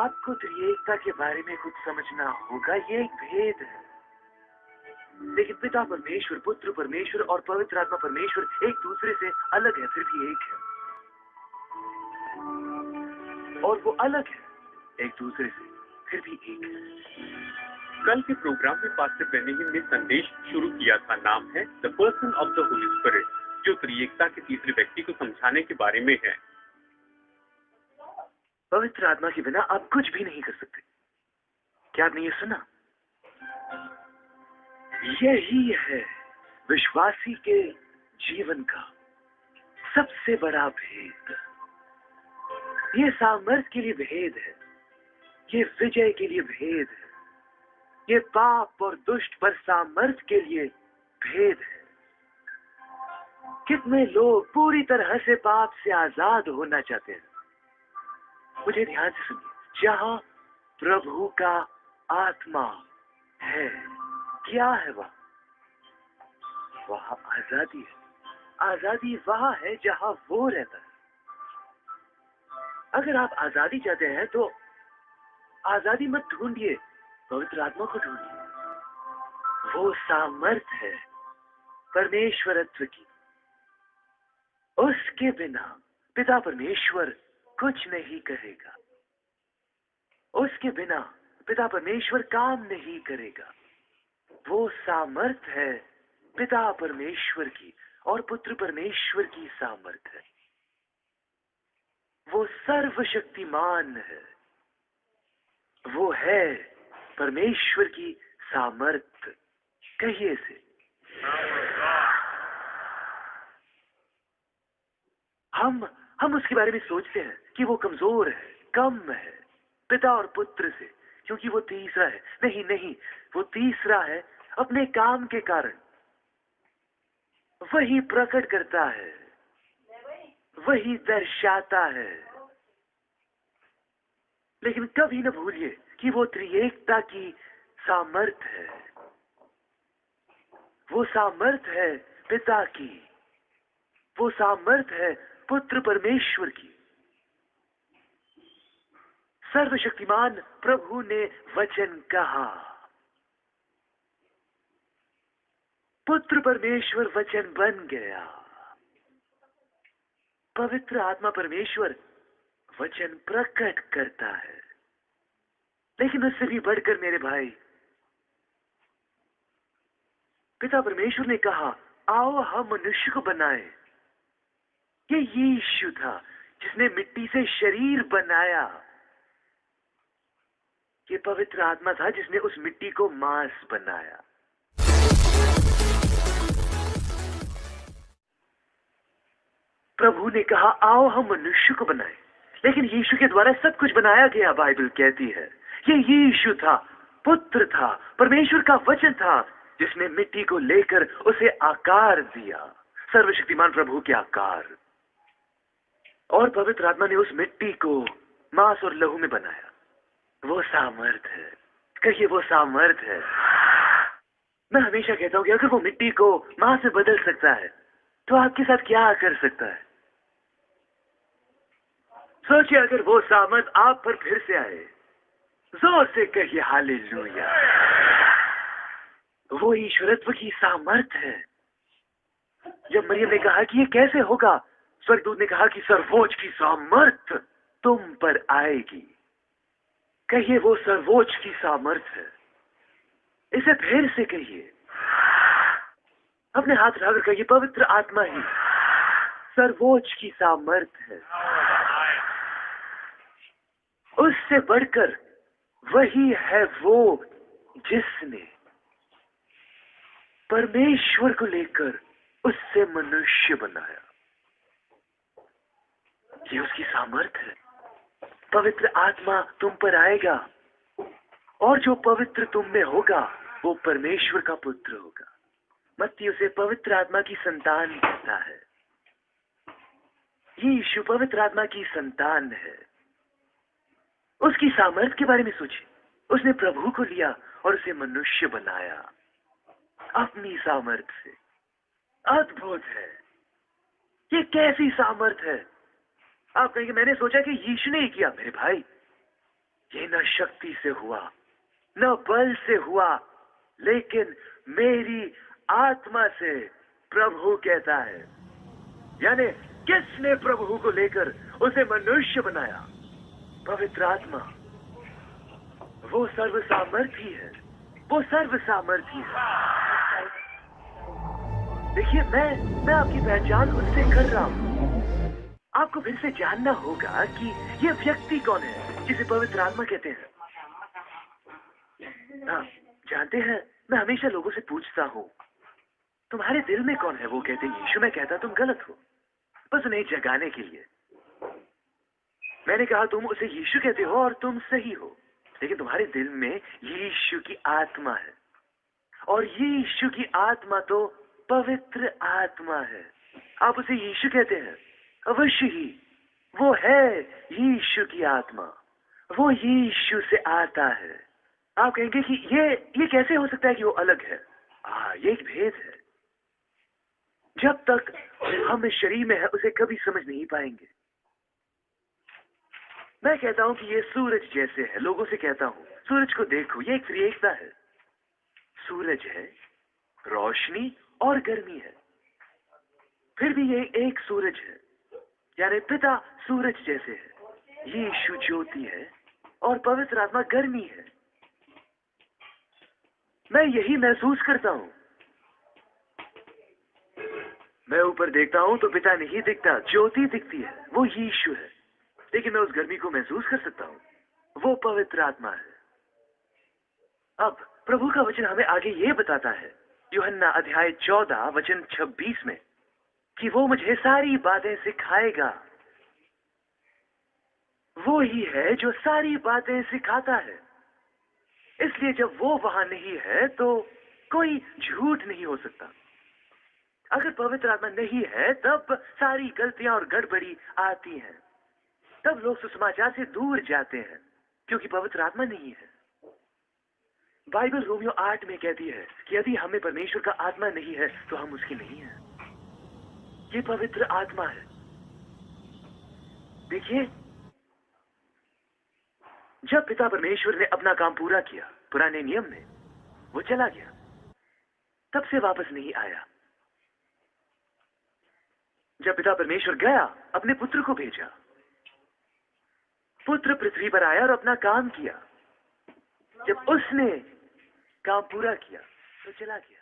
आपको त्रिएकता के बारे में कुछ समझना होगा। ये एक भेद है, लेकिन पिता परमेश्वर, पुत्र परमेश्वर और पवित्र आत्मा परमेश्वर एक दूसरे से अलग है, फिर भी एक है। और वो अलग है एक दूसरे से, फिर भी एक है। कल के प्रोग्राम में पास्टर बेनिहिन ने संदेश शुरू किया था, नाम है the person of the Holi spirit, जो त्रिएकता के तीसरे व्यक्ति को समझाने के बारे में है। पवित्र आत्मा के बिना आप कुछ भी नहीं कर सकते। क्या आपने ये सुना? यही है विश्वासी के जीवन का सबसे बड़ा भेद। ये सामर्थ्य के लिए भेद है, ये विजय के लिए भेद है, ये पाप और दुष्ट पर सामर्थ्य के लिए भेद है। कितने लोग पूरी तरह से पाप से आजाद होना चाहते हैं? मुझे ध्यान से सुनिए। जहां प्रभु का आत्मा है, क्या है वहां आजादी है। आजादी वहां है जहां वो रहता है। अगर आप आजादी चाहते हैं तो आजादी मत ढूंढिए, पवित्र आत्मा को ढूंढिए। वो सामर्थ्य है परमेश्वरत्व की। उसके बिना पिता परमेश्वर कुछ नहीं करेगा। उसके बिना पिता परमेश्वर काम नहीं करेगा। वो सामर्थ्य है पिता परमेश्वर की और पुत्र परमेश्वर की सामर्थ्य है। वो सर्वशक्तिमान है। वो है परमेश्वर की सामर्थ्य। कहिए से, हम उसके बारे में सोचते हैं कि वो कमजोर है, कम है पिता और पुत्र से, क्योंकि वो तीसरा है। नहीं, वो तीसरा है अपने काम के कारण। वही प्रकट करता है, वही दर्शाता है। लेकिन कभी न भूलिए कि वो त्रिएकता की सामर्थ्य है। वो सामर्थ्य है पिता की, वो सामर्थ्य है पुत्र परमेश्वर की। सर्वशक्तिमान प्रभु ने वचन कहा, पुत्र परमेश्वर वचन बन गया। पवित्र आत्मा परमेश्वर वचन प्रकट करता है। लेकिन उससे भी बढ़कर मेरे भाई, पिता परमेश्वर ने कहा, आओ हम मनुष्य को बनाए। ये यीशु था जिसने मिट्टी से शरीर बनाया। ये पवित्र आत्मा था जिसने उस मिट्टी को मांस बनाया। प्रभु ने कहा, आओ हम मनुष्य को बनाए। लेकिन यीशु के द्वारा सब कुछ बनाया गया, बाइबल कहती है। ये यीशु था, पुत्र था, परमेश्वर का वचन था, जिसने मिट्टी को लेकर उसे आकार दिया, सर्वशक्तिमान प्रभु के आकार। और पवित्र आत्मा ने उस मिट्टी को मांस और लहू में बनाया। वो सामर्थ है। कहिए, वो सामर्थ है। मैं हमेशा कहता हूं कि अगर वो मिट्टी को मांस में बदल सकता है तो आपके साथ क्या कर सकता है? सोचिए, अगर वो सामर्थ आप पर फिर से आए, जोर से कहिए हालेलुया। वो ईश्वरत्व की सामर्थ है। जब मरियम ने कहा कि ये कैसे होगा, स्वर्गदूत ने कहा कि सर्वोच्च की सामर्थ तुम पर आएगी। कहिए, वो सर्वोच्च की सामर्थ है। इसे फिर से कहिए, अपने हाथ उठाकर कहिए, पवित्र आत्मा ही सर्वोच्च की सामर्थ है। उससे बढ़कर वही है वो जिसने परमेश्वर को लेकर उससे मनुष्य बनाया। ये उसकी सामर्थ है। पवित्र आत्मा तुम पर आएगा और जो पवित्र तुम में होगा वो परमेश्वर का पुत्र होगा। मत्ती उसे पवित्र आत्मा की संतान कहता है। यीशु पवित्र आत्मा की संतान है। उसकी सामर्थ के बारे में सोचिए। उसने प्रभु को लिया और उसे मनुष्य बनाया अपनी सामर्थ से। अद्भुत है। ये कैसी सामर्थ है? आप कहेंगे, मैंने सोचा कि यीशु ने ही किया। मेरे भाई, ये न शक्ति से हुआ, न बल से हुआ, लेकिन मेरी आत्मा से, प्रभु कहता है। यानी किसने प्रभु को लेकर उसे मनुष्य बनाया? पवित्र आत्मा। वो सर्वसामर्थी है, वो सर्वसामर्थी है। देखिए, मैं आपकी पहचान उससे कर रहा हूं। आपको फिर से जानना होगा कि ये व्यक्ति कौन है जिसे पवित्र आत्मा कहते हैं। हाँ, जानते हैं, मैं हमेशा लोगों से पूछता हूँ, तुम्हारे दिल में कौन है? वो कहते हैं यीशु। मैं कहता तुम गलत हो, बस उन्हें जगाने के लिए। मैंने कहा तुम उसे यीशु कहते हो और तुम सही हो, लेकिन तुम्हारे दिल में यीशु की आत्मा है, और यीशु की आत्मा तो पवित्र आत्मा है। आप उसे यीशु कहते हैं, अवश्य ही वो है यीशु की आत्मा, वो यीशु से आता है। आप कहेंगे कि ये कैसे हो सकता है कि वो अलग है? ये एक भेद है। जब तक हम इस शरीर में है उसे कभी समझ नहीं पाएंगे। मैं कहता हूं कि ये सूरज जैसे है। लोगों से कहता हूं सूरज को देखो, ये एक त्रिएकता है। सूरज है, रोशनी और गर्मी है, फिर भी ये एक सूरज है। यानी पिता सूरज जैसे है, यीशु ज्योति है और पवित्र आत्मा गर्मी है। मैं यही महसूस करता हूं। मैं ऊपर देखता हूं तो पिता नहीं दिखता, ज्योति दिखती है, वो यीशु है। लेकिन मैं उस गर्मी को महसूस कर सकता हूं, वो पवित्र आत्मा है। अब प्रभु का वचन हमें आगे ये बताता है, यूहन्ना अध्याय 14 वचन 26 में, कि वो मुझे सारी बातें सिखाएगा। वो ही है जो सारी बातें सिखाता है। इसलिए जब वो वहां नहीं है तो कोई झूठ नहीं हो सकता। अगर पवित्र आत्मा नहीं है तब सारी गलतियां और गड़बड़ी आती हैं। तब लोग सुसमाचार से दूर जाते हैं, क्योंकि पवित्र आत्मा नहीं है। बाइबल रोमियो 8 में कहती है कि यदि हमें परमेश्वर का आत्मा नहीं है तो हम उसके नहीं हैं। ये पवित्र आत्मा है। देखिए, जब पिता परमेश्वर ने अपना काम पूरा किया पुराने नियम में, वो चला गया, तब से वापस नहीं आया। जब पिता परमेश्वर गया, अपने पुत्र को भेजा। पुत्र पृथ्वी पर आया और अपना काम किया। जब उसने काम पूरा किया तो चला गया।